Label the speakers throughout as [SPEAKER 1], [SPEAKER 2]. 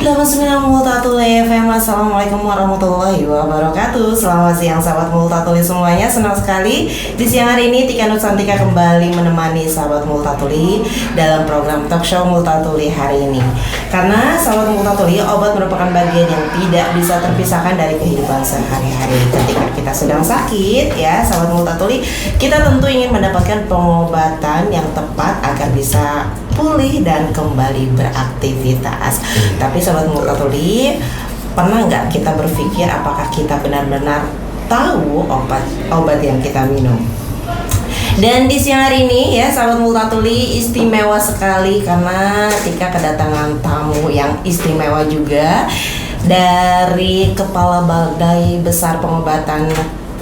[SPEAKER 1] Multatuli FM. Assalamualaikum warahmatullahi wabarakatuh. Selamat siang sahabat Multatuli semuanya. Senang sekali di siang hari ini Tika Nursantika kembali menemani sahabat Multatuli dalam program talk show Multatuli hari ini. Karena sahabat Multatuli, obat merupakan bagian yang tidak bisa terpisahkan dari kehidupan sehari-hari. Ketika kita sedang sakit ya sahabat Multatuli, kita tentu ingin mendapatkan pengobatan yang tepat agar bisa pulih dan kembali beraktivitas. Tapi sahabat Multatuli, pernah nggak kita berpikir apakah kita benar-benar tahu obat yang kita minum? Dan di siang hari ini ya sahabat Multatuli istimewa sekali karena Tika kedatangan tamu yang istimewa juga dari Kepala Balai Besar Pengobatan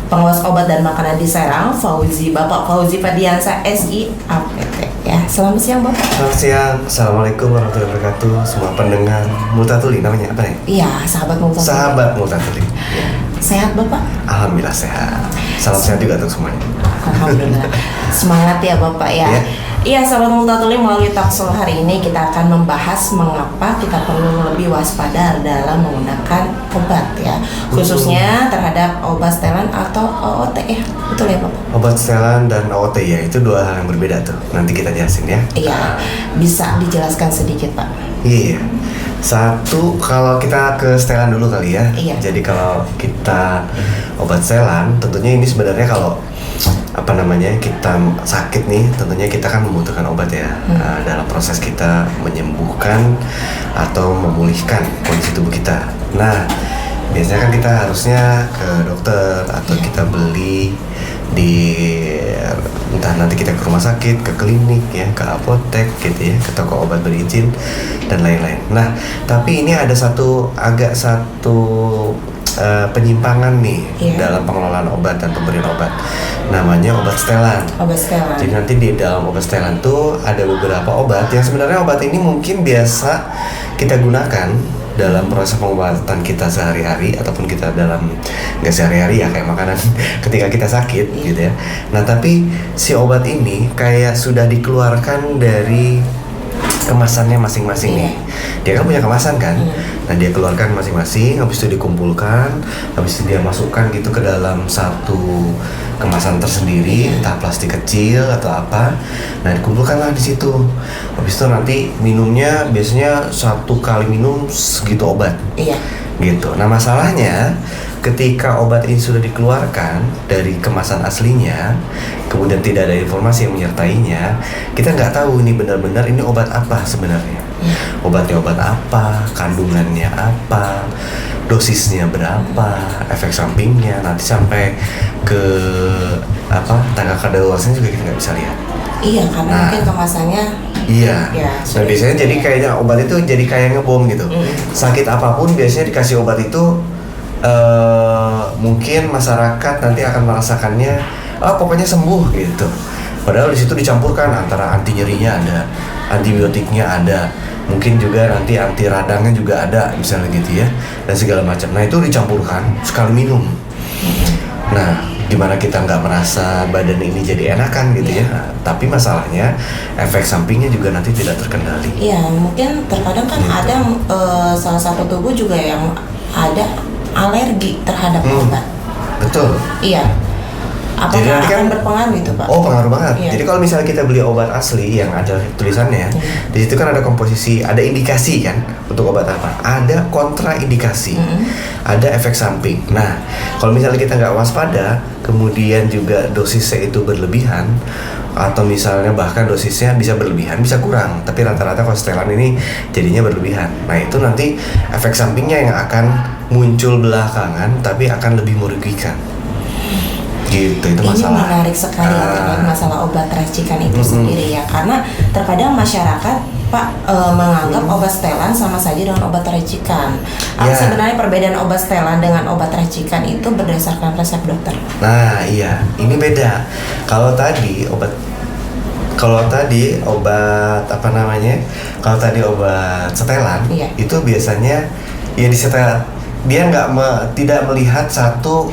[SPEAKER 1] Pengawas Obat dan Makanan di Serang, Bapak Fauzi Fadiansa SIAPT. Ya, selamat siang Bapak.
[SPEAKER 2] Selamat siang, Assalamualaikum warahmatullahi wabarakatuh. Semua pendengar Multatuli, namanya apa ya?
[SPEAKER 1] Iya, sahabat Multatuli.
[SPEAKER 2] Sahabat Multatuli.
[SPEAKER 1] Sehat Bapak?
[SPEAKER 2] Alhamdulillah sehat. Salam sehat juga untuk semuanya.
[SPEAKER 1] Alhamdulillah. Semangat ya Bapak ya. Iya sahabat Multatuli, melalui talk show hari ini kita akan membahas mengapa kita perlu lebih waspada dalam menggunakan obat ya, khususnya terhadap obat setelan atau OOT ya, betul ya Bapak?
[SPEAKER 2] Obat setelan dan OOT ya, itu dua hal yang berbeda tuh. Nanti kita jelasin ya.
[SPEAKER 1] Iya, bisa dijelaskan sedikit Pak?
[SPEAKER 2] Iya. Satu, kalau kita ke setelan dulu kali ya.
[SPEAKER 1] Iya.
[SPEAKER 2] Jadi kalau kita obat setelan, tentunya ini sebenarnya kalau kita sakit nih, tentunya kita kan membutuhkan obat ya dalam proses kita menyembuhkan atau memulihkan kondisi tubuh kita. Nah, biasanya kan kita harusnya ke dokter atau kita beli di entah nanti kita ke rumah sakit, ke klinik ya, ke apotek gitu ya, ke toko obat berizin dan lain-lain. Nah, tapi ini ada satu penyimpangan nih dalam pengelolaan obat dan pemberian obat, namanya obat setelan.
[SPEAKER 1] Obat setelan.
[SPEAKER 2] Jadi nanti di dalam obat setelan tuh ada beberapa obat yang sebenarnya obat ini mungkin biasa kita gunakan dalam proses pengobatan kita sehari-hari ataupun kita dalam nggak sehari-hari ya, kayak makanan ketika kita sakit gitu ya. Nah tapi si obat ini kayak sudah dikeluarkan dari kemasannya masing-masing nih. Dia kan punya kemasan kan. Nah dia keluarkan masing-masing, habis itu dikumpulkan, habis itu dia masukkan gitu ke dalam satu kemasan tersendiri, entah plastik kecil atau apa. Nah dikumpulkanlah di situ. Habis itu nanti minumnya biasanya 1 kali minum segitu obat.
[SPEAKER 1] Iya.
[SPEAKER 2] Gitu. Nah masalahnya ketika obat ini sudah dikeluarkan dari kemasan aslinya, kemudian tidak ada informasi yang menyertainya, kita nggak tahu ini benar-benar ini obat apa sebenarnya. Obatnya obat apa, kandungannya apa, dosisnya berapa, efek sampingnya, nanti sampai ke tanggal kadaluarsanya juga kita nggak bisa lihat.
[SPEAKER 1] Iya, karena mungkin kemasannya.
[SPEAKER 2] Iya. Nah biasanya jadi kayaknya obat itu jadi kayak ngebom gitu. Sakit apapun biasanya dikasih obat itu. Mungkin masyarakat nanti akan merasakannya, pokoknya sembuh gitu. Padahal di situ dicampurkan antara anti nyerinya ada, antibiotiknya ada, mungkin juga nanti anti radangnya juga ada, misalnya gitu ya, dan segala macam. Nah itu dicampurkan sekali minum. Nah, gimana kita nggak merasa badan ini jadi enakan gitu ya? Nah, tapi masalahnya efek sampingnya juga nanti tidak terkendali.
[SPEAKER 1] Iya, mungkin terkadang kan ada salah satu tubuh juga yang ada alergi terhadap obat.
[SPEAKER 2] Betul.
[SPEAKER 1] Iya. Apakah
[SPEAKER 2] jadi nanti kan
[SPEAKER 1] akan berpengaruh itu Pak?
[SPEAKER 2] Oh pengaruh banget.
[SPEAKER 1] Iya.
[SPEAKER 2] Jadi kalau misalnya kita beli obat asli yang ada tulisannya, di situ kan ada komposisi, ada indikasi kan untuk obat apa? Ada kontraindikasi, ada efek samping. Nah kalau misalnya kita nggak waspada, kemudian juga dosisnya itu berlebihan, atau misalnya bahkan dosisnya bisa berlebihan, bisa kurang, tapi rata-rata kalau setelan ini jadinya berlebihan. Nah itu nanti efek sampingnya yang akan muncul belakangan, tapi akan lebih merugikan. Gitu, itu masalah.
[SPEAKER 1] Ini menarik sekali terkait masalah obat racikan itu sendiri ya, karena terkadang masyarakat Pak menganggap obat setelan sama saja dengan obat racikan. Apa sebenarnya perbedaan obat setelan dengan obat racikan itu berdasarkan resep dokter?
[SPEAKER 2] Nah iya, ini beda. Kalau tadi obat setelan itu biasanya ya disetel, dia tidak melihat satu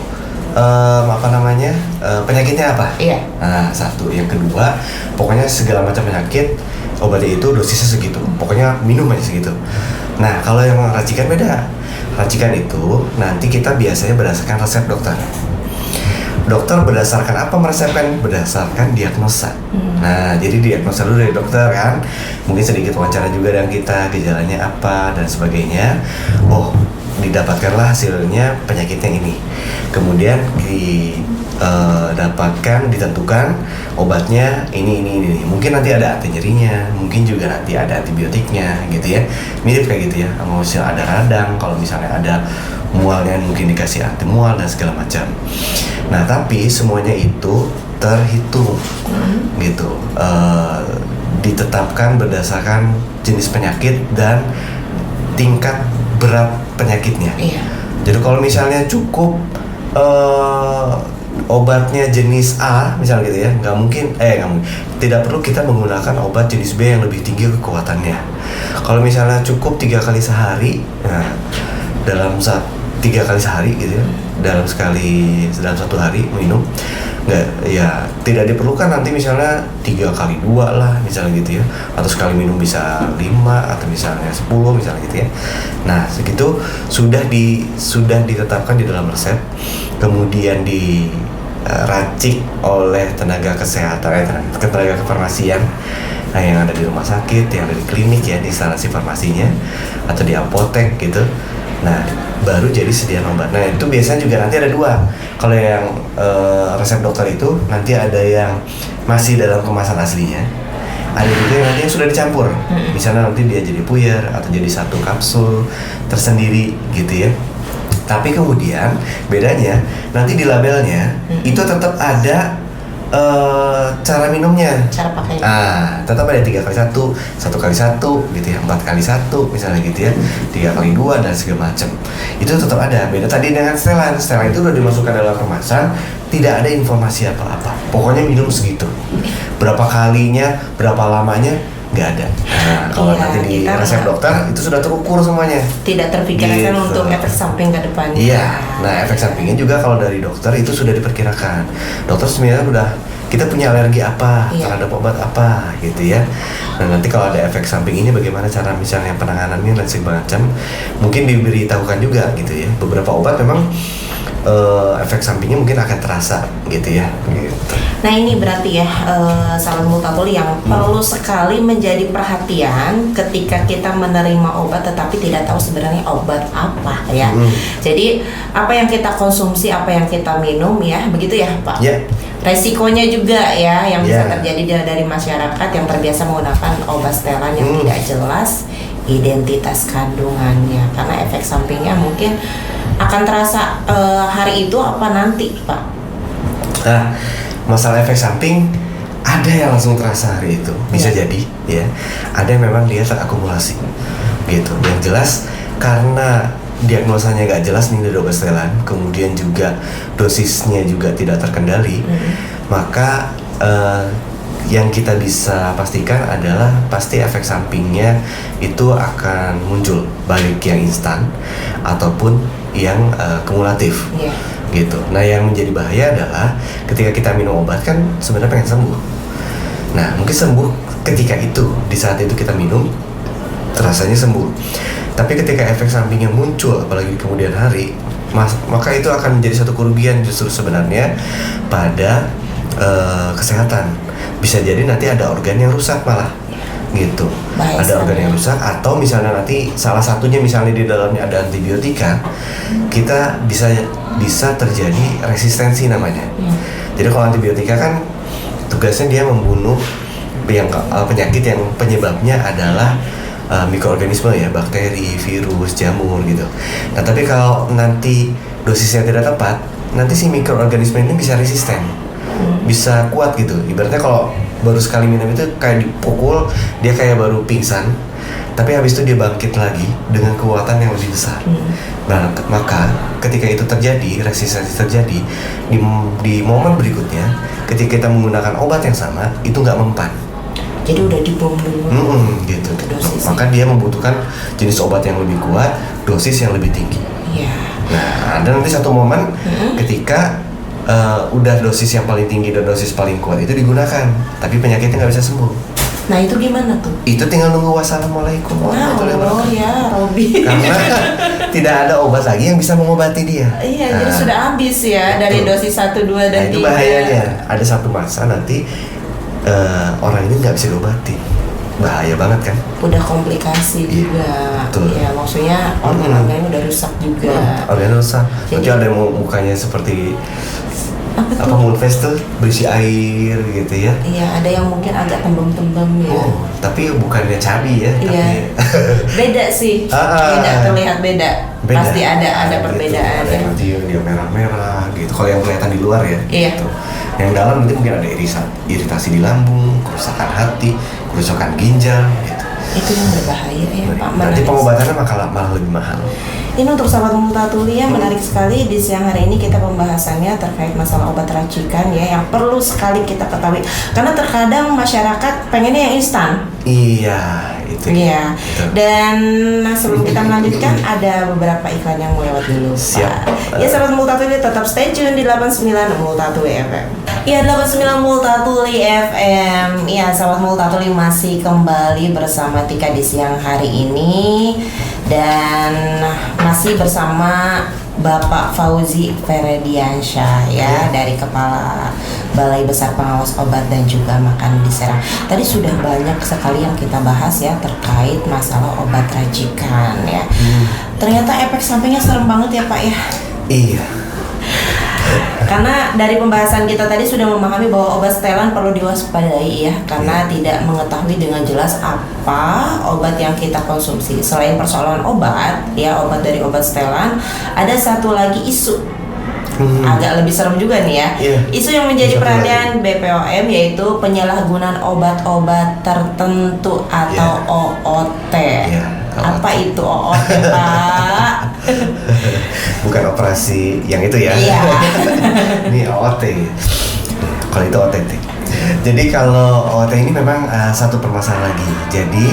[SPEAKER 2] penyakitnya apa. Nah satu, yang kedua pokoknya segala macam penyakit obatnya itu dosisnya segitu, pokoknya minum aja segitu. Nah, kalau yang racikan beda. Racikan itu nanti kita biasanya berdasarkan resep dokter. Dokter berdasarkan apa meresepkan? Berdasarkan diagnosa. Nah, jadi diagnosa dulu dari dokter kan. Mungkin sedikit wawancara juga dengan kita, gejalanya apa dan sebagainya. Oh, didapatkanlah hasilnya penyakitnya ini. Kemudian ditentukan obatnya ini. Mungkin nanti ada anti nyerinya, mungkin juga nanti ada antibiotiknya gitu ya. Mirip kayak gitu ya. Kalau misalnya ada radang, kalau misalnya ada mualnya mungkin dikasih anti mual dan segala macam. Nah, tapi semuanya itu terhitung gitu. Ditetapkan berdasarkan jenis penyakit dan tingkat berat penyakitnya.
[SPEAKER 1] Iya.
[SPEAKER 2] Jadi kalau misalnya cukup obatnya jenis A misalnya gitu ya, nggak mungkin, tidak perlu kita menggunakan obat jenis B yang lebih tinggi kekuatannya. Kalau misalnya cukup 3 kali sehari, nah dalam 3 kali sehari gitu ya, dalam satu hari minum, tidak diperlukan nanti misalnya 3 kali 2 lah misalnya gitu ya, atau sekali minum bisa 5 atau misalnya 10 misalnya gitu ya. Nah, segitu sudah ditetapkan di dalam resep, kemudian diracik oleh tenaga kesehatan, tenaga kefarmasian, yang ada di rumah sakit, yang ada di klinik ya, di instalasi farmasinya atau di apotek gitu. Nah, baru jadi sediaan obat. Nah, itu biasanya juga nanti ada 2. Kalau yang resep dokter itu nanti ada yang masih dalam kemasan aslinya, ada juga yang nanti yang sudah dicampur. Misalnya nanti dia jadi puyer atau jadi satu kapsul tersendiri gitu ya. Tapi kemudian bedanya nanti di labelnya itu tetap ada cara minumnya,
[SPEAKER 1] cara pakai.
[SPEAKER 2] Tetap ada 3 kali 1, 1 kali 1 gitu ya, 4 kali 1 misalnya gitu ya, 3 kali 2 dan segala macam. Itu tetap ada. Beda tadi dengan setelan. Setelan itu udah dimasukkan dalam kemasan, tidak ada informasi apa-apa. Pokoknya minum segitu. Berapa kalinya, berapa lamanya, nggak ada. Nah, kalau nanti di resep dokter itu sudah terukur semuanya.
[SPEAKER 1] Tidak terpikirkan
[SPEAKER 2] gitu.
[SPEAKER 1] untuk efek samping ke depannya.
[SPEAKER 2] Iya. Nah, efek sampingnya juga kalau dari dokter itu sudah diperkirakan. Dokter sebenarnya udah, kita punya alergi apa terhadap obat apa gitu ya. Nah, nanti kalau ada efek samping ini bagaimana cara misalnya penanganannya dan segala macam, mungkin diberitahukan juga gitu ya. Beberapa obat memang efek sampingnya mungkin akan terasa gitu ya. Gitu.
[SPEAKER 1] Nah, ini berarti ya sahabat Multatuli yang perlu sekali menjadi perhatian ketika kita menerima obat tetapi tidak tahu sebenarnya obat apa ya. Jadi apa yang kita konsumsi, apa yang kita minum ya, begitu ya Pak?
[SPEAKER 2] Yeah.
[SPEAKER 1] Resikonya juga ya yang bisa terjadi dari masyarakat yang terbiasa menggunakan obat setelan yang tidak jelas identitas kandungannya, karena efek sampingnya mungkin akan terasa hari itu apa nanti Pak?
[SPEAKER 2] Nah, masalah efek samping ada yang langsung terasa hari itu, bisa jadi ya, ada yang memang dia terakumulasi gitu. Yang jelas karena diagnosanya nggak jelas nih dari obat setelan, kemudian juga dosisnya juga tidak terkendali, maka yang kita bisa pastikan adalah pasti efek sampingnya itu akan muncul, baik yang instan ataupun yang kumulatif. Gitu. Nah, yang menjadi bahaya adalah ketika kita minum obat kan sebenarnya pengen sembuh. Nah, mungkin sembuh ketika itu, di saat itu kita minum terasanya sembuh. Tapi ketika efek sampingnya muncul, apalagi di kemudian hari, maka itu akan menjadi satu kerugian justru sebenarnya pada kesehatan. Bisa jadi nanti ada organ yang rusak malah gitu. Ada organ yang rusak, atau misalnya nanti salah satunya misalnya di dalamnya ada antibiotika, kita bisa terjadi resistensi namanya. Jadi kalau antibiotika kan tugasnya dia membunuh penyakit yang penyebabnya adalah mikroorganisme ya, bakteri, virus, jamur gitu. Nah, tapi kalau nanti dosisnya tidak tepat, nanti si mikroorganisme ini bisa resisten, bisa kuat gitu. Ibaratnya kalau baru sekali minum itu kayak dipukul, dia kayak baru pingsan, tapi habis itu dia bangkit lagi dengan kekuatan yang lebih besar. Nah, maka ketika itu terjadi, resistensi terjadi, di momen berikutnya, ketika kita menggunakan obat yang sama, itu nggak mempan.
[SPEAKER 1] Jadi udah dibom dulu.
[SPEAKER 2] Gitu. Maka dia membutuhkan jenis obat yang lebih kuat, dosis yang lebih tinggi. Nah, ada nanti satu momen ketika udah dosis yang paling tinggi dan dosis paling kuat itu digunakan, tapi penyakitnya nggak bisa sembuh.
[SPEAKER 1] Nah itu gimana tuh?
[SPEAKER 2] Itu tinggal nunggu wassalamualaikum warahmatullahi
[SPEAKER 1] Oh
[SPEAKER 2] wabarakatuh.
[SPEAKER 1] ya Robi.
[SPEAKER 2] Karena tidak ada obat lagi yang bisa mengobati dia.
[SPEAKER 1] Iya, jadi sudah habis ya dari
[SPEAKER 2] betul.
[SPEAKER 1] dosis 1, 2 dan 3.
[SPEAKER 2] Nah itu bahayanya. Ada satu masa nanti orang ini nggak bisa diobati. Bahaya banget kan?
[SPEAKER 1] Udah komplikasi
[SPEAKER 2] Iya,
[SPEAKER 1] juga.
[SPEAKER 2] betul.
[SPEAKER 1] Ya maksudnya organ-organnya udah rusak juga.
[SPEAKER 2] Organ rusak. Nanti
[SPEAKER 1] Jadi-
[SPEAKER 2] ada yang mukanya seperti
[SPEAKER 1] Apa
[SPEAKER 2] apa
[SPEAKER 1] tuh?
[SPEAKER 2] Moonface tuh berisi air gitu ya.
[SPEAKER 1] Iya, ada yang mungkin agak tembem-tembem ya.
[SPEAKER 2] Oh, tapi bukannya cabi ya,
[SPEAKER 1] Iya.
[SPEAKER 2] tapi
[SPEAKER 1] Beda sih.
[SPEAKER 2] Ah,
[SPEAKER 1] Beda, terlihat beda.
[SPEAKER 2] beda.
[SPEAKER 1] Pasti ada
[SPEAKER 2] Gitu.
[SPEAKER 1] perbedaan
[SPEAKER 2] Ada
[SPEAKER 1] ya.
[SPEAKER 2] yang nanti dia merah-merah gitu. Kalau yang kelihatan di luar ya.
[SPEAKER 1] Iya.
[SPEAKER 2] Gitu. Yang dalam nanti mungkin ada iritasi di lambung, kerusakan hati, kerusakan ginjal gitu.
[SPEAKER 1] Itu yang berbahaya ya Pak.
[SPEAKER 2] Nanti
[SPEAKER 1] Menarik.
[SPEAKER 2] pengobatannya malah lebih mahal.
[SPEAKER 1] Ini untuk sahabat Multatuli ya, menarik sekali di siang hari ini kita pembahasannya terkait masalah obat racikan ya, yang perlu sekali kita ketahui. Karena terkadang masyarakat pengennya yang instan.
[SPEAKER 2] Iya, itu.
[SPEAKER 1] Iya.
[SPEAKER 2] Betul.
[SPEAKER 1] Dan sebelum kita melanjutkan ada beberapa iklan yang mau lewat dulu.
[SPEAKER 2] Siap.
[SPEAKER 1] Pak. Ya sahabat Multatuli tetap stay tune di 89 Multatuli FM. Ya 89 Multatuli FM. Ya sahabat Multatuli masih kembali bersama Tika di siang hari ini dan masih bersama Bapak Fauzi Ferediansyah ya dari Kepala Balai Besar Pengawas Obat dan juga Makanan di Serang. Tadi sudah banyak sekali yang kita bahas ya terkait masalah obat racikan ya. Ternyata efek sampingnya serem banget ya Pak ya.
[SPEAKER 2] Iya.
[SPEAKER 1] Karena dari pembahasan kita tadi sudah memahami bahwa obat setelan perlu diwaspadai ya, karena tidak mengetahui dengan jelas apa obat yang kita konsumsi. Selain persoalan obat ya, obat dari obat setelan, ada satu lagi isu agak lebih serem juga nih ya.
[SPEAKER 2] Iya.
[SPEAKER 1] Isu yang menjadi
[SPEAKER 2] Satu
[SPEAKER 1] perhatian BPOM yaitu penyalahgunaan obat-obat tertentu atau OOT.
[SPEAKER 2] Iya,
[SPEAKER 1] Apa itu OOT Pak?
[SPEAKER 2] Bukan operasi yang itu ya.
[SPEAKER 1] Iya.
[SPEAKER 2] Ini OOT. Kalau itu OTT. Jadi kalau OOT ini memang satu permasalahan lagi. Jadi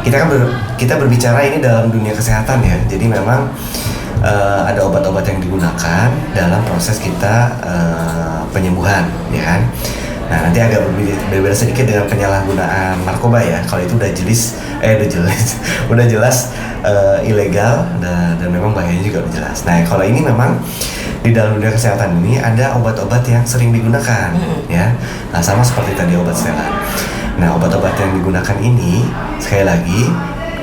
[SPEAKER 2] kita berbicara ini dalam dunia kesehatan ya. Jadi memang ada obat-obat yang digunakan dalam proses kita penyembuhan, ya kan? Nah nanti agak berbeda sedikit dengan penyalahgunaan narkoba ya. Kalau itu udah udah jelas ilegal dan memang bahayanya juga udah jelas. Nah kalau ini memang di dalam dunia kesehatan ini ada obat-obat yang sering digunakan, ya. Nah, sama seperti tadi obat setelan. Nah obat-obat yang digunakan ini sekali lagi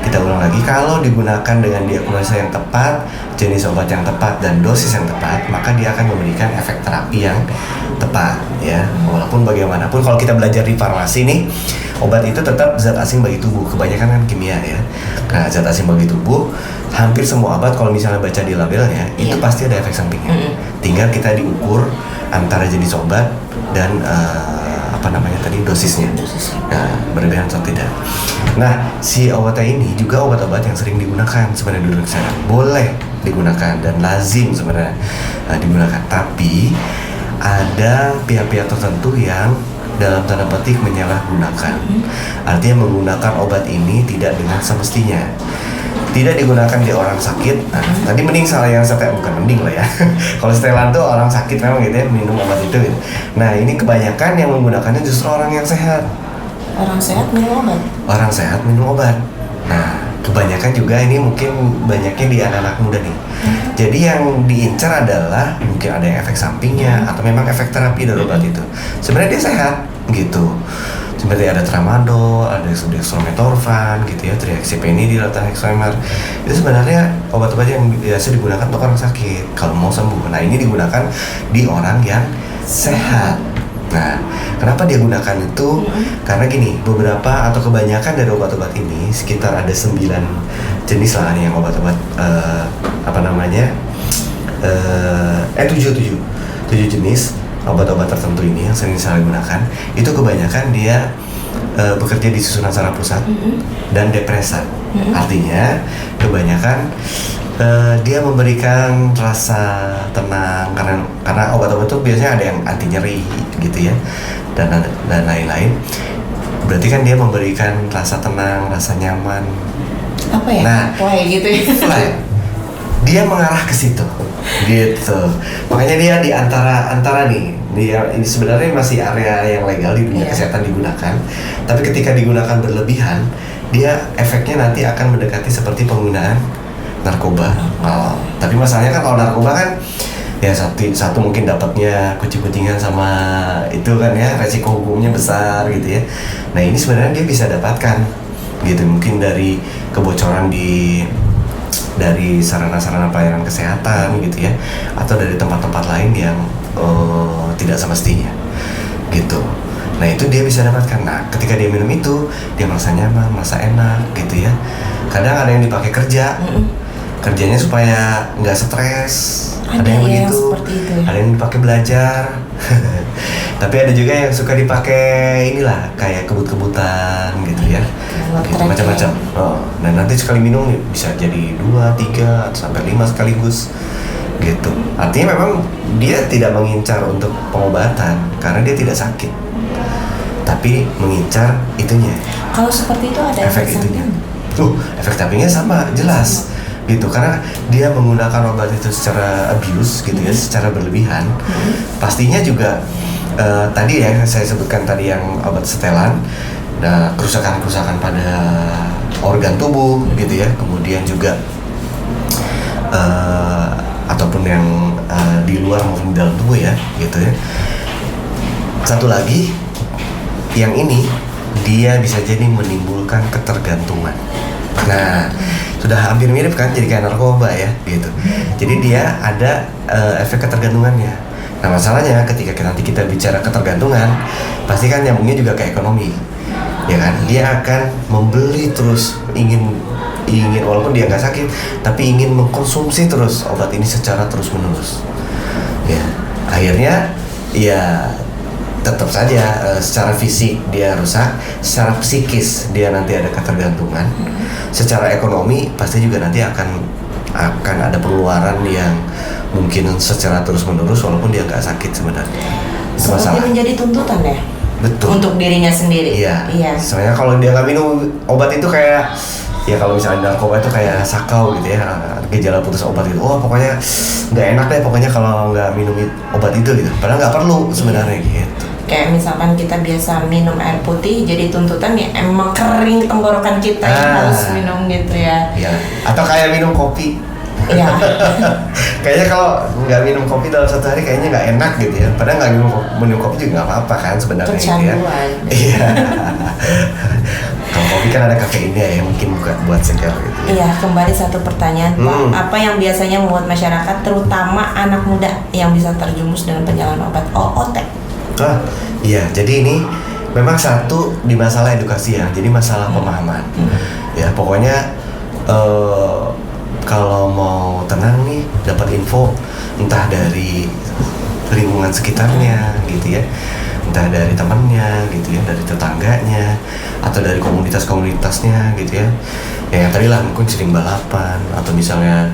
[SPEAKER 2] kita ulang lagi, kalau digunakan dengan diagnosa yang tepat, jenis obat yang tepat dan dosis yang tepat, maka dia akan memberikan efek terapi yang tepat ya. Walaupun bagaimanapun kalau kita belajar di farmasi nih, obat itu tetap zat asing bagi tubuh, kebanyakan kan kimia ya. Nah, zat asing bagi tubuh, hampir semua obat kalau misalnya baca di labelnya, itu pasti ada efek sampingnya. Tinggal kita diukur antara jenis obat dan dosisnya. Nah, berbeda atau tidak. Nah, si OOT ini juga obat-obat yang sering digunakan sebenarnya di dunia kesehatan. Boleh digunakan dan lazim sebenarnya digunakan. Tapi ada pihak-pihak tertentu yang dalam tanda petik menyalahgunakan. Artinya menggunakan obat ini tidak dengan semestinya. Tidak digunakan di orang sakit. Nah, tadi mending salah yang setelan, bukan mending lah ya. Kalau setelan tuh orang sakit memang gitu ya, minum obat itu gitu. Nah, ini kebanyakan yang menggunakannya justru orang yang sehat.
[SPEAKER 1] Orang sehat minum obat.
[SPEAKER 2] Orang sehat minum obat. Nah, kebanyakan juga ini mungkin banyaknya di anak-anak muda nih. Jadi yang diincar adalah mungkin ada yang efek sampingnya atau memang efek terapi dari obat itu. Sebenarnya dia sehat gitu. Seperti ada tramadol, ada dextromethorphan gitu ya, triazepenidil atau hexamer. Itu sebenarnya obat-obat yang biasa digunakan untuk orang sakit kalau mau sembuh. Nah, ini digunakan di orang yang sehat. Nah, kenapa dia gunakan itu? Karena gini, beberapa atau kebanyakan dari obat-obat ini sekitar ada 9 jenis lah nih yang obat-obat 7 jenis obat-obat tertentu ini yang sering disalahgunakan. Itu kebanyakan dia bekerja di susunan saraf pusat dan depresan. Artinya kebanyakan dia memberikan rasa tenang karena obat-obat itu biasanya ada yang anti nyeri gitu ya dan lain-lain. Berarti kan dia memberikan rasa tenang, rasa nyaman.
[SPEAKER 1] Apa ya?
[SPEAKER 2] Nah,
[SPEAKER 1] wah gitu ya.
[SPEAKER 2] dia mengarah ke situ, gitu. Makanya dia di antara nih, dia ini sebenarnya masih area yang legal di dunia kesehatan digunakan, tapi ketika digunakan berlebihan, dia efeknya nanti akan mendekati seperti penggunaan narkoba. Tapi masalahnya kan kalau narkoba kan ya satu mungkin dapatnya kucing-kucingan sama itu kan ya, resiko hukumnya besar gitu ya. Nah ini sebenarnya dia bisa dapatkan gitu, mungkin dari kebocoran dari sarana-sarana pelayanan kesehatan gitu ya, atau dari tempat-tempat lain yang tidak semestinya gitu. Nah itu dia bisa dapatkan. Nah ketika dia minum itu, dia merasa nyaman, merasa enak gitu ya. Kadang ada yang dipakai kerjanya supaya nggak stres, ada yang begitu, ada yang dipakai belajar. Tapi ada juga yang suka dipakai inilah kayak kebut-kebutan gitu ya, gitu, macam-macam. Dan nanti sekali minum bisa jadi 2, 3, sampai 5 sekaligus gitu. Artinya memang dia tidak mengincar untuk pengobatan karena dia tidak sakit, tapi mengincar itunya.
[SPEAKER 1] Kalau seperti itu ada efek
[SPEAKER 2] itunya. Efek sampingnya sama, jelas. Gitu, karena dia menggunakan obat itu secara abuse gitu ya, secara berlebihan. Pastinya juga tadi ya saya sebutkan tadi yang obat setelan, kerusakan-kerusakan pada organ tubuh gitu ya, kemudian juga ataupun yang di luar maupun di dalam tubuh ya gitu ya. Satu lagi, yang ini dia bisa jadi menimbulkan ketergantungan. Nah, sudah hampir mirip kan, jadi kayak narkoba ya gitu. Jadi dia ada efek ketergantungannya. Nah masalahnya ketika nanti kita bicara ketergantungan, pasti kan nyambungnya juga ke ekonomi, ya kan? Dia akan membeli terus, ingin walaupun dia nggak sakit, tapi ingin mengkonsumsi terus obat ini secara terus menerus. Ya, akhirnya ya tetap saja secara fisik dia rusak, secara psikis dia nanti ada ketergantungan, secara ekonomi pasti juga nanti akan ada pengeluaran yang mungkin secara terus menerus walaupun dia nggak sakit sebenarnya.
[SPEAKER 1] Seperti menjadi tuntutan ya.
[SPEAKER 2] Betul.
[SPEAKER 1] Untuk dirinya sendiri.
[SPEAKER 2] Iya. Soalnya kalau dia nggak minum obat itu kayak ya kalau misalnya narkoba itu kayak sakau gitu ya, gejala putus obat gitu. Oh pokoknya nggak enak deh pokoknya kalau nggak minum obat itu gitu. Padahal nggak perlu sebenarnya gitu.
[SPEAKER 1] Kayak misalkan kita biasa minum air putih, jadi tuntutan ya emang kering tenggorokan kita yang harus minum gitu ya.
[SPEAKER 2] Iya. Atau kayak minum kopi.
[SPEAKER 1] Iya.
[SPEAKER 2] Kayaknya kalau nggak minum kopi dalam satu hari kayaknya nggak enak gitu ya. Padahal nggak minum kopi juga nggak apa-apa kan sebenarnya.
[SPEAKER 1] Kecanduan.
[SPEAKER 2] Gitu ya. Iya. Kalau kopi kan ada kafeinnya ya, mungkin buat segar gitu.
[SPEAKER 1] Iya, kembali satu pertanyaan Pak. Apa yang biasanya membuat masyarakat, terutama anak muda, yang bisa terjumus dengan penyalahgunaan obat OOT?
[SPEAKER 2] Iya, jadi ini memang satu di masalah edukasi ya, jadi masalah pemahaman. Ya pokoknya kalau mau tenang nih, dapat info entah dari lingkungan sekitarnya gitu ya, entah dari temannya gitu ya, dari tetangganya atau dari komunitasnya gitu ya. Ya yang tadi lah mungkin sering balapan atau misalnya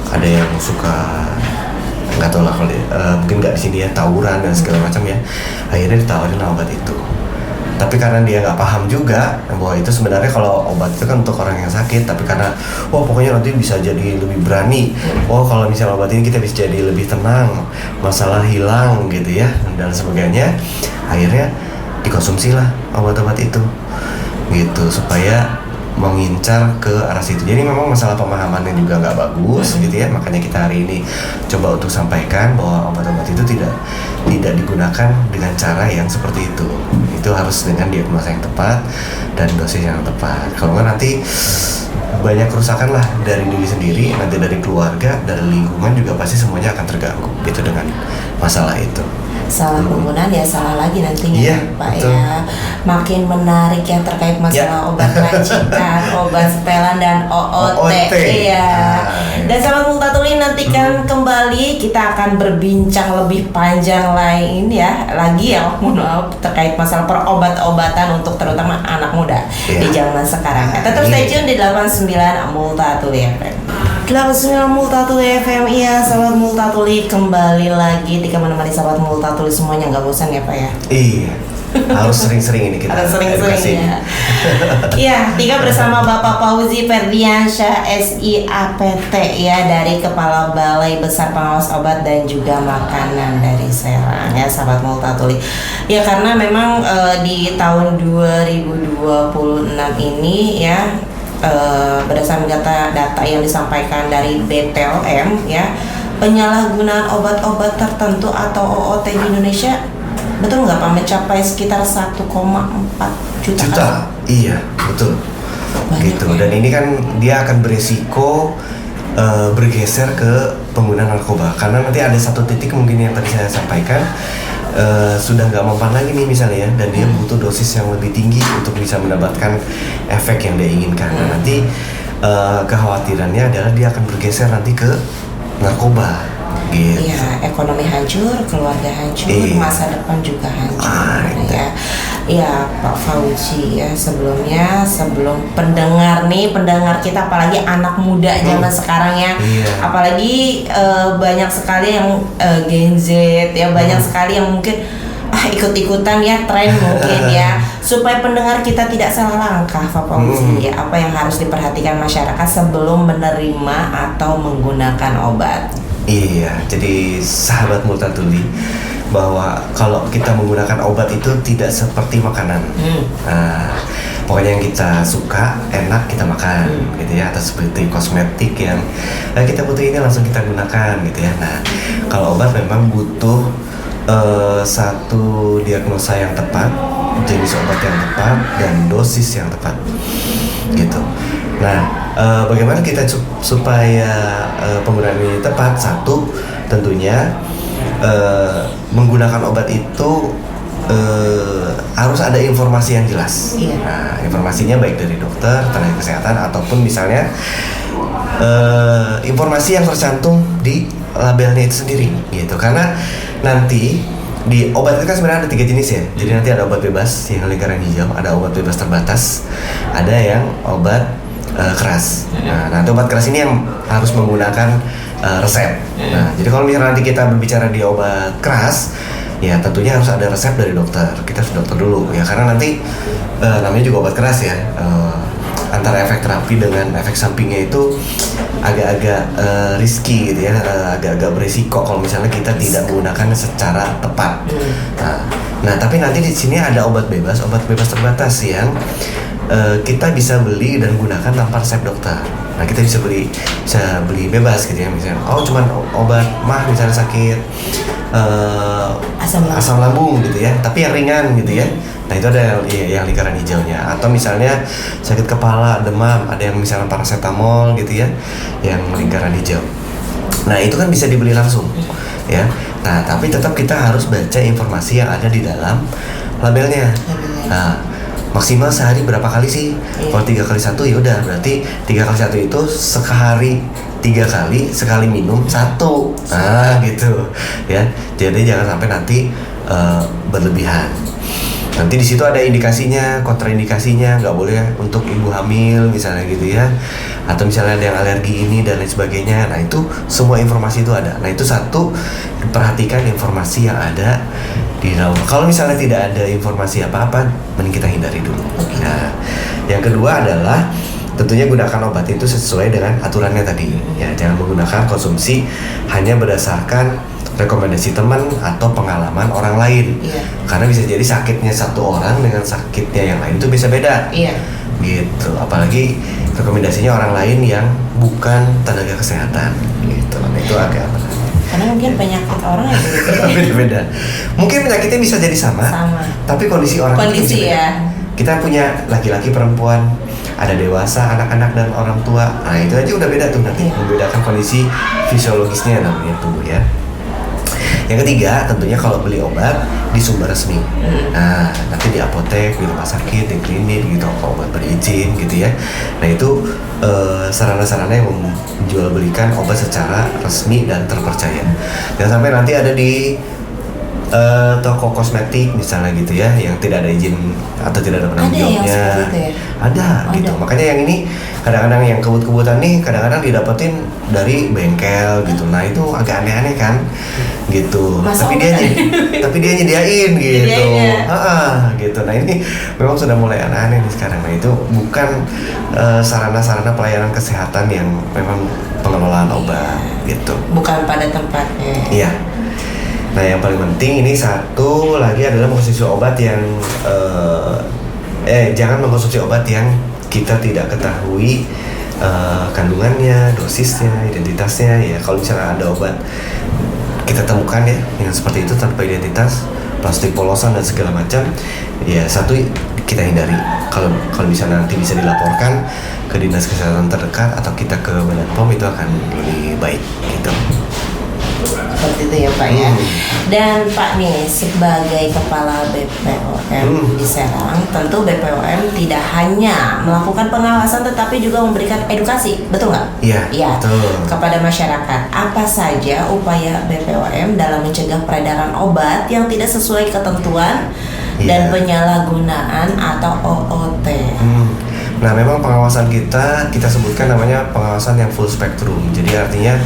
[SPEAKER 2] ada yang suka nggak tahu lah kalau mungkin nggak di sini ya, tawuran dan segala macam ya, akhirnya ditawarin obat itu. Tapi karena dia nggak paham juga bahwa itu sebenarnya kalau obat itu kan untuk orang yang sakit, tapi karena pokoknya nanti bisa jadi lebih berani, kalau misalnya obat ini kita bisa jadi lebih tenang, masalah hilang gitu ya dan sebagainya, akhirnya dikonsumsi lah obat-obat itu gitu supaya mengincar ke arah situ. Jadi memang masalah pemahamannya juga nggak bagus gitu ya. Makanya kita hari ini coba untuk sampaikan bahwa obat-obat itu tidak digunakan dengan cara yang seperti itu. Itu harus dengan diagnosa yang tepat dan dosis yang tepat. Kalau nggak nanti banyak kerusakan lah dari diri sendiri, nanti dari keluarga, dari lingkungan juga pasti semuanya akan terganggu gitu dengan masalah itu.
[SPEAKER 1] Salah penggunaan ya salah lagi nantinya Pak betul. Ya makin menarik ya terkait masalah obat racikan, obat setelan dan OOT. Iya. Dan sahabat Multatuli, nantikan kembali kita akan berbincang lebih panjang lagi ya terkait masalah perobat-obatan untuk terutama anak muda di zaman sekarang. Tetap stay tune di 89 Multatuli FM. 89 Multatuli FM, iya sahabat Multatuli, kembali lagi Tika menemani sahabat Multatuli semuanya, nggak bosan ya Pak ya?
[SPEAKER 2] Iya. Harus sering-sering ini kita
[SPEAKER 1] Harus
[SPEAKER 2] edukasi.
[SPEAKER 1] sering-sering ya. Iya, Tika bersama Bapak Fauzi Ferdiansyah SIAPT ya, dari Kepala Balai Besar Pengawas Obat dan juga Makanan dari Serang ya, sahabat Multatuli. Ya, karena memang di tahun 2026 ini ya, berdasarkan data yang disampaikan dari BPOM ya, penyalahgunaan obat-obat tertentu atau OOT di Indonesia, betul nggak Pak, mencapai sekitar 1,4 juta kasus?
[SPEAKER 2] Iya, betul.
[SPEAKER 1] Banyak
[SPEAKER 2] Gitu.
[SPEAKER 1] ya.
[SPEAKER 2] Dan ini kan dia akan beresiko bergeser ke penggunaan narkoba, karena nanti ada satu titik mungkin yang tadi saya sampaikan, sudah nggak mempan lagi nih misalnya ya, dan dia butuh dosis yang lebih tinggi untuk bisa mendapatkan efek yang dia inginkan. Nah, nanti kekhawatirannya adalah dia akan bergeser nanti ke narkoba. Gitu.
[SPEAKER 1] Iya, ekonomi hancur, keluarga hancur,
[SPEAKER 2] Iya.
[SPEAKER 1] masa depan juga hancur
[SPEAKER 2] Itu.
[SPEAKER 1] ya. Iya, Pak Fauzi ya, sebelum pendengar kita, apalagi anak muda zaman sekarang ya,
[SPEAKER 2] Iya.
[SPEAKER 1] apalagi banyak sekali yang Gen Z ya, banyak sekali yang mungkin ikut-ikutan ya tren mungkin ya, supaya pendengar kita tidak salah langkah Pak Fauzi, apa yang harus diperhatikan masyarakat sebelum menerima atau menggunakan obat.
[SPEAKER 2] Iya, jadi sahabat Multatuli, bahwa kalau kita menggunakan obat itu tidak seperti makanan. Nah, pokoknya yang kita suka, enak kita makan, gitu ya. Atau seperti kosmetik yang kita butuh ini langsung kita gunakan, gitu ya. Nah, kalau obat memang butuh satu diagnosa yang tepat, jenis obat yang tepat, dan dosis yang tepat, gitu. Nah, bagaimana kita supaya penggunaan ini tepat? Satu, tentunya menggunakan obat itu harus ada informasi yang jelas.
[SPEAKER 1] Iya.
[SPEAKER 2] Nah, informasinya baik dari dokter, tenaga kesehatan, ataupun misalnya informasi yang tercantum di labelnya itu sendiri, gitu. Karena nanti di obat itu kan sebenarnya ada 3 jenis ya. Jadi nanti ada obat bebas yang lingkaran hijau, ada obat bebas terbatas, ada yang obat keras. Nah, nanti obat keras ini yang harus menggunakan resep. Nah, jadi kalau misalnya nanti kita berbicara di obat keras, ya tentunya harus ada resep dari dokter. Kita harus dokter dulu ya, karena nanti namanya juga obat keras ya. Antara efek terapi dengan efek sampingnya itu agak-agak risky gitu ya, agak-agak berisiko kalau misalnya kita tidak menggunakannya secara tepat. Nah, tapi nanti di sini ada obat bebas terbatas yang kita bisa beli dan gunakan tanpa resep dokter. Nah, kita bisa beli bebas gitu ya, misalnya cuman obat mah misalnya sakit asam lambung gitu ya, tapi yang ringan gitu ya. Nah, itu ada yang lingkaran hijaunya. Atau misalnya sakit kepala, demam, ada yang misalnya paracetamol gitu ya, yang lingkaran hijau. Nah, itu kan bisa dibeli langsung ya. Nah, tapi tetap kita harus baca informasi yang ada di dalam labelnya. Nah, maksimal sehari berapa kali sih? Kalau 3 kali 1 ya udah, berarti 3 kali 1 itu sehari 3 kali, sekali minum 1. Nah, gitu ya. Jadi jangan sampai nanti berlebihan. Nanti di situ ada indikasinya, kontraindikasinya, nggak boleh untuk ibu hamil misalnya gitu ya, atau misalnya ada yang alergi ini dan lain sebagainya. Nah, itu semua informasi itu ada. Nah, itu satu, perhatikan informasi yang ada di dalam. Kalau misalnya tidak ada informasi apa-apa, mending kita hindari dulu. Nah, yang kedua adalah tentunya gunakan obat itu sesuai dengan aturannya tadi. Ya, jangan menggunakan konsumsi hanya berdasarkan rekomendasi teman atau pengalaman orang lain.
[SPEAKER 1] Iya.
[SPEAKER 2] Karena bisa jadi sakitnya satu orang dengan sakitnya yang lain itu bisa beda.
[SPEAKER 1] Iya.
[SPEAKER 2] Gitu. Apalagi rekomendasinya orang lain yang bukan tenaga kesehatan. Gitu. Nah, itu agak
[SPEAKER 1] Karena mungkin penyakit orang yang berbeda.
[SPEAKER 2] beda-beda. Mungkin penyakitnya bisa jadi sama. Tapi kondisi orang itu bisa beda.
[SPEAKER 1] ya.
[SPEAKER 2] Kita punya laki-laki, perempuan, ada dewasa, anak-anak, dan orang tua. Nah, itu aja udah beda tuh nanti.
[SPEAKER 1] Iya.
[SPEAKER 2] Membedakan kondisi fisiologisnya namanya tuh ya. Yang ketiga, tentunya kalau beli obat di sumber resmi. Nah, nanti di apotek, di rumah sakit, di klinik gitu, kalau obat berizin gitu ya. Nah, itu sarana-sarana yang menjual belikan obat secara resmi dan terpercaya. Jangan sampai nanti ada di toko kosmetik misalnya gitu ya, yang tidak ada izin atau tidak ada penanggung
[SPEAKER 1] Ada yang
[SPEAKER 2] jawabnya.
[SPEAKER 1] seperti itu ya?
[SPEAKER 2] Ada gitu. Makanya yang ini kadang-kadang yang kebut-kebutan nih kadang-kadang didapetin dari bengkel gitu. Nah itu agak aneh-aneh kan, gitu.
[SPEAKER 1] Masa
[SPEAKER 2] Tapi dia nyediain gitu.
[SPEAKER 1] Nyediain ya?
[SPEAKER 2] Gitu. Nah ini memang sudah mulai aneh-aneh nih sekarang. Nah itu bukan sarana-sarana pelayanan kesehatan yang memang pengelolaan obat gitu.
[SPEAKER 1] Bukan pada tempatnya.
[SPEAKER 2] Iya. Nah yang paling penting ini satu lagi adalah mengkonsumsi obat yang jangan mengkonsumsi obat yang kita tidak ketahui kandungannya, dosisnya, identitasnya. Ya kalau misalnya ada obat kita temukan ya yang seperti itu tanpa identitas, plastik polosan dan segala macam, ya satu kita hindari. Kalau bisa nanti bisa dilaporkan ke dinas kesehatan terdekat atau kita ke Badan POM, itu akan lebih baik gitu.
[SPEAKER 1] Seperti itu ya Pak ya. Dan Pak nih sebagai kepala BPOM di Serang, tentu BPOM tidak hanya melakukan pengawasan tetapi juga memberikan edukasi, betul nggak?
[SPEAKER 2] Iya, betul.
[SPEAKER 1] Kepada masyarakat. Apa saja upaya BPOM dalam mencegah peredaran obat yang tidak sesuai ketentuan dan penyalahgunaan atau OOT?
[SPEAKER 2] Nah memang pengawasan kita sebutkan namanya pengawasan yang full spektrum. Jadi artinya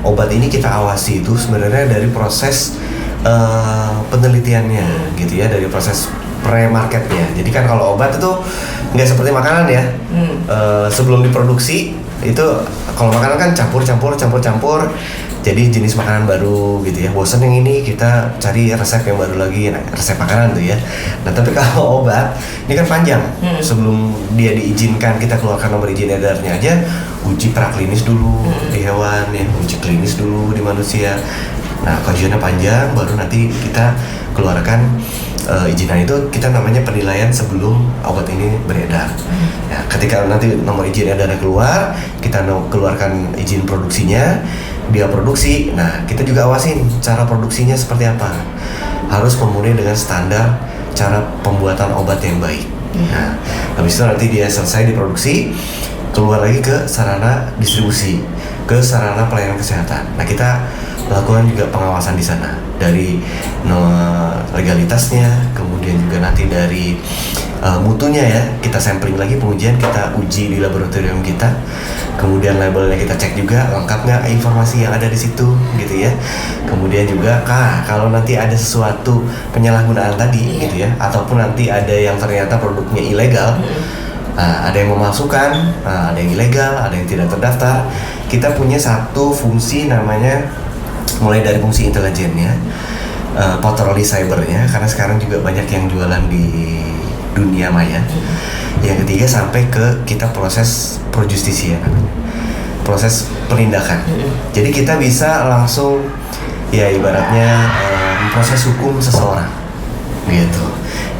[SPEAKER 2] obat ini kita awasi itu sebenarnya dari proses penelitiannya gitu ya, dari proses pre-marketnya. Jadi kan kalau obat itu nggak seperti makanan ya, sebelum diproduksi itu kalau makanan kan campur jadi jenis makanan baru gitu ya. Bosan yang ini kita cari resep yang baru lagi, nah, resep makanan tuh ya. Nah tapi kalau obat ini kan panjang, sebelum dia diizinkan kita keluarkan nomor izin edarnya aja uji praklinis dulu di hewan ya, uji klinis dulu di manusia. Nah kajiannya panjang, baru nanti kita keluarkan izinan. Itu kita namanya penilaian sebelum obat ini beredar. Ya, ketika nanti nomor izin edarnya keluar, kita keluarkan izin produksinya, dia produksi. Nah kita juga awasin cara produksinya seperti apa, harus memenuhi dengan standar cara pembuatan obat yang baik. Nah habis itu nanti dia selesai diproduksi, keluar lagi ke sarana distribusi, ke sarana pelayanan kesehatan. Nah kita lakukan juga pengawasan di sana dari legalitasnya, kemudian juga nanti dari mutunya ya, kita sampling lagi, pengujian kita uji di laboratorium kita, kemudian labelnya kita cek juga lengkap nggak informasi yang ada di situ gitu ya. Kemudian juga kalau nanti ada sesuatu penyalahgunaan tadi gitu ya, ataupun nanti ada yang ternyata produknya ilegal, ada yang memalsukan, ada yang ilegal, ada yang tidak terdaftar, kita punya satu fungsi namanya, mulai dari fungsi intelijennya, patroli cybernya, karena sekarang juga banyak yang jualan di dunia maya. Yang ketiga sampai ke kita proses pro justisia, proses penindakan. Jadi kita bisa langsung ya ibaratnya proses hukum seseorang gitu.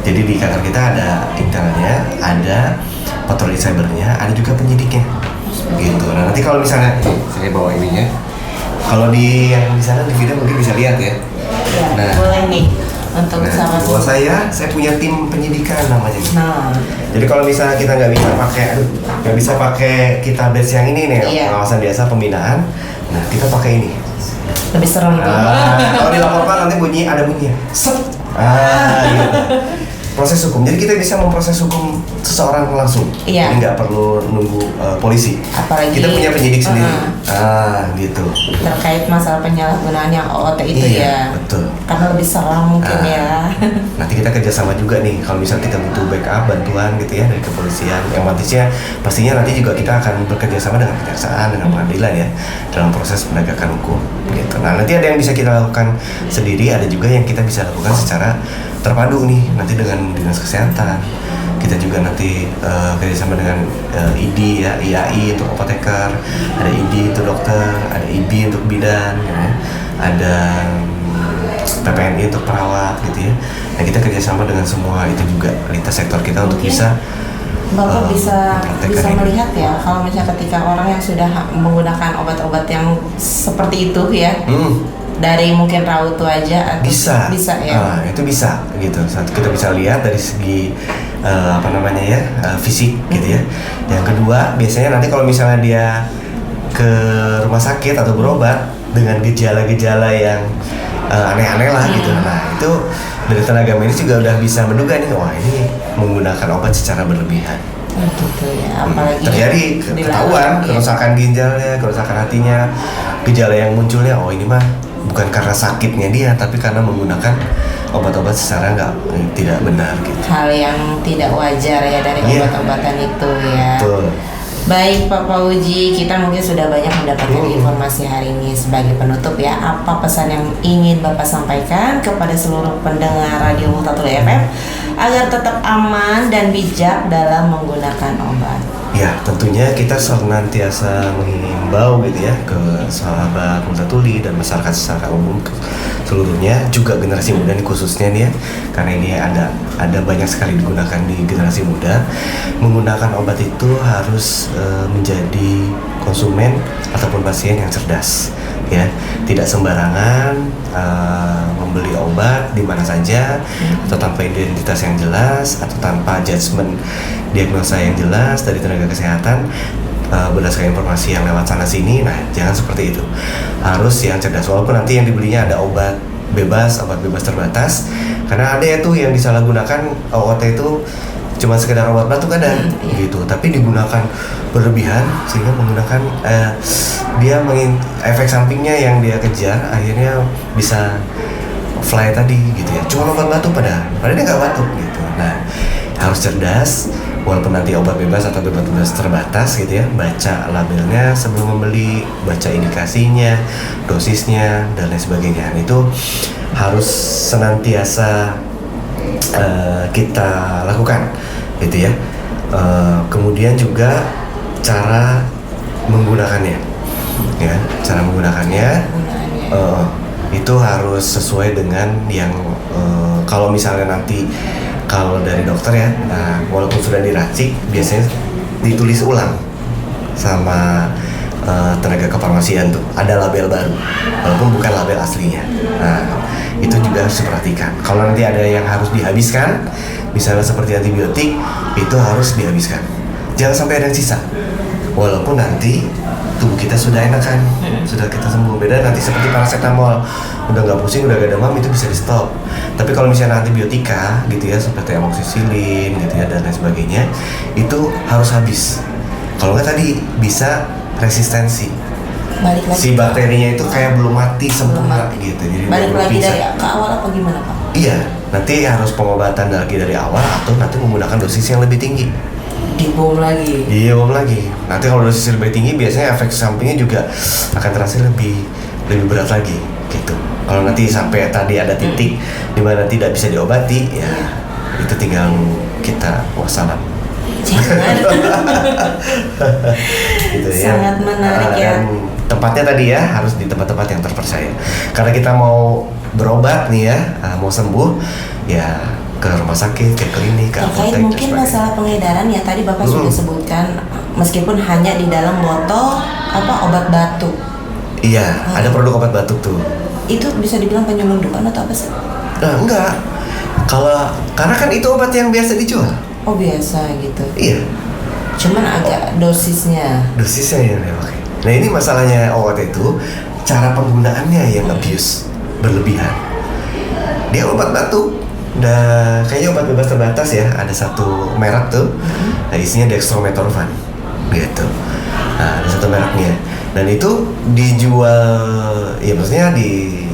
[SPEAKER 2] Jadi di kantor kita ada intelnya, ada patroli cybernya, ada juga penyidiknya gitu. Nah nanti kalau misalnya saya bawa ininya, kalau di yang di sana di video mungkin bisa lihat ya.
[SPEAKER 1] Nah, boleh nih untuk sama
[SPEAKER 2] bawah saya punya tim penyidikan namanya.
[SPEAKER 1] Nah,
[SPEAKER 2] jadi kalau misalnya kita nggak bisa pakai kita batch yang ini nih, pengawasan biasa pembinaan, nah kita pakai ini.
[SPEAKER 1] Lebih serem tuh.
[SPEAKER 2] Kalau dilaporkan nanti ada bunyinya, set, gitu. Proses hukum. Jadi kita bisa memproses hukum seseorang langsung. Jadi nggak perlu nunggu polisi.
[SPEAKER 1] Apalagi
[SPEAKER 2] kita punya penyidik sendiri. Gitu.
[SPEAKER 1] Terkait masalah penyalahgunaan yang OOT itu ya.
[SPEAKER 2] Betul.
[SPEAKER 1] Karena lebih seram mungkin ya.
[SPEAKER 2] Nanti kita kerjasama juga nih. Kalau misalnya kita butuh backup bantuan gitu ya dari kepolisian. Yang pastinya nanti juga kita akan bekerjasama dengan kejaksaan, dengan pengadilan ya dalam proses penegakan hukum. Gitu. Nah nanti ada yang bisa kita lakukan sendiri, ada juga yang kita bisa lakukan secara terpadu nih nanti dengan dinas kesehatan. Kita juga nanti kerjasama dengan ID ya, IAI untuk apoteker, ada ID untuk dokter, ada IB untuk bidan, ya. Ada PPNI untuk perawat gitu ya. Nah kita kerjasama dengan semua itu juga lintas sektor kita untuk bisa
[SPEAKER 1] Bapak bisa melihat ya kalau misalnya ketika orang yang sudah menggunakan obat-obat yang seperti itu ya. Dari mungkin rautu aja atau bisa ya.
[SPEAKER 2] Itu bisa gitu. Kita bisa lihat dari segi fisik gitu ya. Yang kedua biasanya nanti kalau misalnya dia ke rumah sakit atau berobat dengan gejala-gejala yang aneh-aneh lah gitu. Nah itu dari tenaga medis juga udah bisa menduga nih, wah ini menggunakan obat secara berlebihan.
[SPEAKER 1] Gitu ya, apalagi
[SPEAKER 2] terjadi ketahuan kerusakan ginjalnya, kerusakan hatinya, gejala yang munculnya, oh ini mah bukan karena sakitnya dia, tapi karena menggunakan obat-obat secara tidak benar gitu.
[SPEAKER 1] Hal yang tidak wajar ya dari obat-obatan itu ya.
[SPEAKER 2] Betul.
[SPEAKER 1] Baik Pak Fauji, kita mungkin sudah banyak mendapatkan informasi hari ini. Sebagai penutup ya, apa pesan yang ingin Bapak sampaikan kepada seluruh pendengar Radio Multatuli FM agar tetap aman dan bijak dalam menggunakan obat?
[SPEAKER 2] Ya, tentunya kita senantiasa mengimbau gitu ya ke sahabat Multatuli dan masyarakat secara umum seluruhnya, juga generasi muda nih khususnya nih ya, karena ini ada banyak sekali digunakan di generasi muda. Menggunakan obat itu harus menjadi konsumen ataupun pasien yang cerdas ya, tidak sembarangan membeli obat di mana saja atau tanpa identitas yang jelas atau tanpa judgement diagnosa yang jelas dari tenaga kesehatan berdasarkan informasi yang lewat sana sini. Nah, jangan seperti itu. Harus yang cerdas, walaupun nanti yang dibelinya ada obat bebas terbatas, karena ada ya tuh yang disalahgunakan OOT itu cuma sekedar obat batuk ada gitu, tapi digunakan berlebihan sehingga menggunakan efek sampingnya yang dia kejar akhirnya bisa fly tadi gitu ya, cuma obat batuk padahal dia nggak batuk gitu. Nah, harus cerdas, walaupun nanti obat bebas atau obat bebas terbatas gitu ya, baca labelnya sebelum membeli, baca indikasinya, dosisnya dan lain sebagainya. Nah, itu harus senantiasa kita lakukan gitu ya. Kemudian juga cara menggunakannya ya, itu harus sesuai dengan yang kalau misalnya nanti kalau dari dokter ya, walaupun sudah diracik biasanya ditulis ulang sama tenaga kefarmasian tuh, ada label baru walaupun bukan label aslinya. Nah, itu juga harus diperhatikan. Kalau nanti ada yang harus dihabiskan, misalnya seperti antibiotik, itu harus dihabiskan, jangan sampai ada yang sisa, walaupun nanti tubuh kita sudah enakan, sudah kita sembuh. Beda nanti seperti paracetamol, udah nggak pusing, udah gak demam, itu bisa di stop. Tapi kalau misalnya antibiotika gitu ya, seperti amoxicillin gitu ya dan lain sebagainya, itu harus habis. Kalau nggak tadi bisa resistensi,
[SPEAKER 1] balik lagi.
[SPEAKER 2] Si bakterinya itu kayak belum mati sempurna gitu. Jadi
[SPEAKER 1] balik lagi dari ke awal apa gimana Pak?
[SPEAKER 2] Iya, nanti harus pengobatan lagi dari awal atau nanti menggunakan dosis yang lebih tinggi.
[SPEAKER 1] Dibom lagi.
[SPEAKER 2] Iya, bom lagi. Nanti kalau dosis lebih tinggi biasanya efek sampingnya juga akan terasa lebih berat lagi gitu. Kalau nanti sampai tadi ada titik di mana tidak bisa diobati, ya itu tinggal kita wassalam.
[SPEAKER 1] Jangan.
[SPEAKER 2] Gitu ya.
[SPEAKER 1] Sangat menarik ya.
[SPEAKER 2] Dan tempatnya tadi ya harus di tempat-tempat yang terpercaya. Karena kita mau berobat nih ya, mau sembuh ya ke rumah sakit, ke klinik, ke apotek.
[SPEAKER 1] Mungkin masalah pengedaran ya tadi Bapak sudah sebutkan, meskipun hanya di dalam botol obat batuk.
[SPEAKER 2] Iya, ada produk obat batuk tuh.
[SPEAKER 1] Itu bisa dibilang penyelundupan atau apa sih?
[SPEAKER 2] Nah, enggak. Karena kan itu obat yang biasa dijual.
[SPEAKER 1] Oh, biasa gitu.
[SPEAKER 2] Iya.
[SPEAKER 1] Cuman agak dosisnya
[SPEAKER 2] yang dipakai. Nah, ini masalahnya obat itu, cara penggunaannya yang abuse, berlebihan. Dia obat batuk, kayaknya obat bebas terbatas ya, ada satu merek tuh, nah isinya dextromethorphan gitu. Nah, ada satu mereknya, dan itu dijual, ya maksudnya di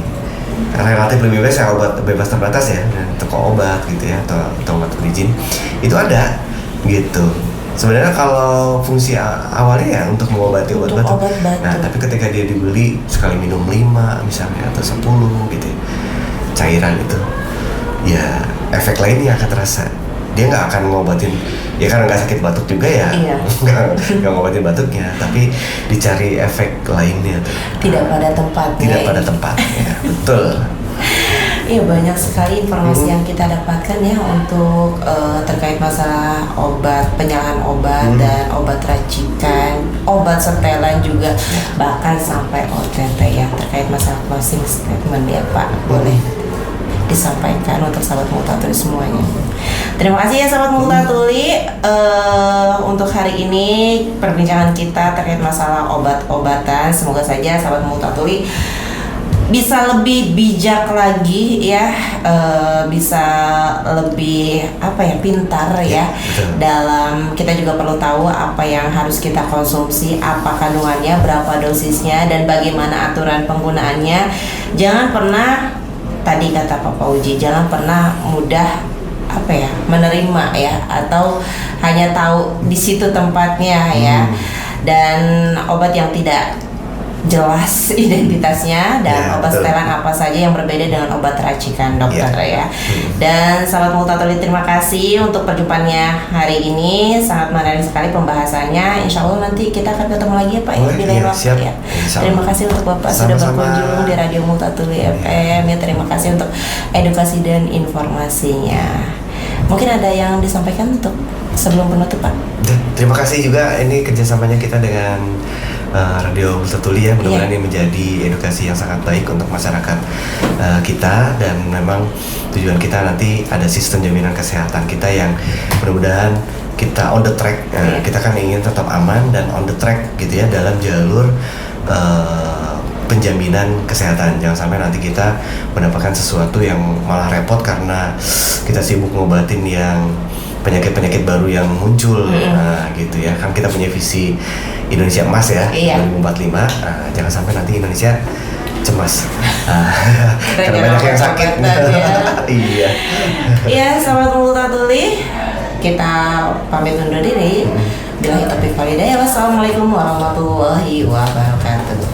[SPEAKER 2] relatif lebih bebas ya, obat bebas terbatas ya, dan toko obat gitu ya, atau obat berizin itu ada gitu. Sebenarnya kalau fungsi awalnya ya untuk mengobati obat batuk. Nah, tapi ketika dia dibeli sekali minum 5 misalnya atau 10 gitu ya, cairan itu, ya efek lainnya akan terasa. Dia nggak akan ngobatin, ya karena nggak sakit batuk juga ya, nggak ngobatin batuknya, tapi dicari efek lainnya tuh.
[SPEAKER 1] Tidak pada tempatnya.
[SPEAKER 2] Betul.
[SPEAKER 1] Iya, banyak sekali informasi yang kita dapatkan ya untuk terkait masalah obat, penyalahan obat dan obat racikan, obat setelan juga, bahkan sampai OTT ya, terkait masalah closing statement ya Pak, boleh disampaikan untuk sahabat Multatuli semuanya. Terima kasih ya sahabat Multatuli, untuk hari ini perbincangan kita terkait masalah obat-obatan. Semoga saja sahabat Multatuli bisa lebih bijak lagi ya, bisa lebih pintar ya,
[SPEAKER 2] betul.
[SPEAKER 1] dalam kita juga perlu tahu apa yang harus kita konsumsi, apa kandungannya, berapa dosisnya, dan bagaimana aturan penggunaannya. Jangan pernah, tadi kata Papa Uji, jangan pernah mudah menerima ya, atau hanya tahu di situ tempatnya ya, dan obat yang tidak jelas identitasnya, dan obat
[SPEAKER 2] betul.
[SPEAKER 1] setelan apa saja yang berbeda dengan obat racikan dokter ya. Dan sahabat Multatuli, terima kasih untuk perjumpaannya hari ini, sangat menarik sekali pembahasannya. Insya Allah nanti kita akan ketemu lagi ya Pak di lain waktu
[SPEAKER 2] siap.
[SPEAKER 1] ya. Terima kasih untuk Bapak sudah berkunjung di Radio Multatuli FM ya. Terima kasih untuk edukasi dan informasinya. Mungkin ada yang disampaikan untuk sebelum penutup Pak?
[SPEAKER 2] Terima kasih juga, ini kerjasamanya kita dengan Radio Multatuli ya. Mudah-mudahan ini menjadi edukasi yang sangat baik untuk masyarakat kita, dan memang tujuan kita nanti ada sistem jaminan kesehatan kita yang mudah-mudahan kita on the track. Kita kan ingin tetap aman dan on the track gitu ya, dalam jalur penjaminan kesehatan. Jangan sampai nanti kita mendapatkan sesuatu yang malah repot karena kita sibuk ngobatin yang penyakit-penyakit baru yang muncul. Nah, gitu ya. Kan kita punya visi Indonesia Emas ya, 2045. Jangan sampai nanti Indonesia cemas. Karena banyak yang sakit. Iya.
[SPEAKER 1] Ya, sahabat Multatuli, kita pamit undur diri. Billahi taufiq wal hidayah. Wassalamualaikum warahmatullahi wabarakatuh.